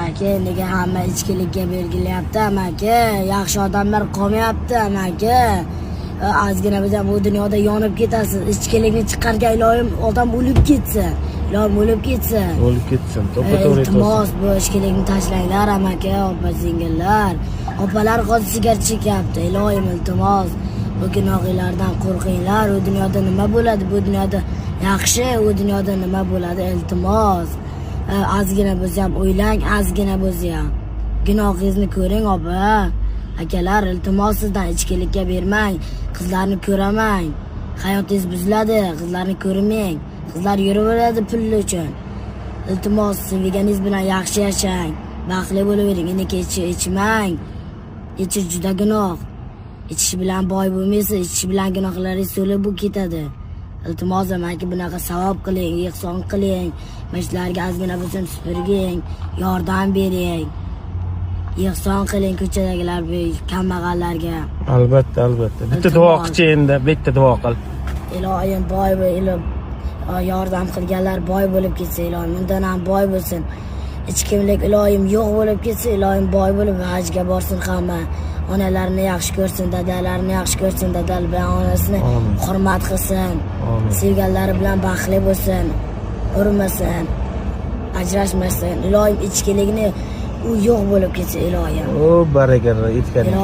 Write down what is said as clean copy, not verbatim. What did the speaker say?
amaki, nega hamma ichkilikka belgilayapti amaki, yaxshi odamlar qolmayapti amaki. Ozgina biz ham bu dunyoda yonib ketasiz. Ichkilikni chiqargan ilohim odam o'lib ketsin. Ilohim o'lib ketsin. O'lib ketsin. To'ppa-to'g'ri aytasiz. Iltimos, bu ichkilikni tashlanglar amaki, opa-singillar. Opalar hozir sigaret chekyapti. Ilohim iltimos, bu gunohlardan qo'rqinglar. U dunyoda nima bo'ladi? Bu dunyoda yaxshi, u dunyoda nima bo'ladi? Iltimos. Ozgina bo'lsa ham o'ylang, ozgina bo'lsa ham. Gunohingizni ko'ring, opa. Akalar, iltimos sizdan ichkilikka bermang. Qizlarni ko'ramang. Hayotingiz buziladi, qizlarni ko'rmang. Qizlar yuraveradi pul uchun. Iltimos, sevganingiz bilan yaxshi yashang. Baxtli bo'lavering, endi ichmang. Ichish juda gunoh. Ichish bilan boy bo'lmaysiz, ichish bilan gunohlaringiz so'lib ketadi. Iltimos amaki, bunaqa savob qiling, ihson qiling. Mashlarga ozgina bo'lsin supurging, yordam bering. Ihson qiling ko'chadagilar, kambag'allarga. Albatta. Bitta duo qilchi endi, bitta duo qil. Ilohim boy bo'lib, yordam qilganlar boy bo'lib ketsa, ilohim undan ham boy bo'lsin. Ichkimlik ilohim yo'q bo'lib ketsa, ilohim boy bo'lib hajga borsin hamma. Onalarini yaxshi ko'rsin, dadalarini yaxshi ko'rsin, dadal bilan onasini hurmat qilsin. Sevganlari bilan baxtli bo'lsin, urmasin, ajrashmasin. Ilohim ichkilikni u yo'q bo'lib ketsa, ilohim. O, barakalloh, aytganingiz.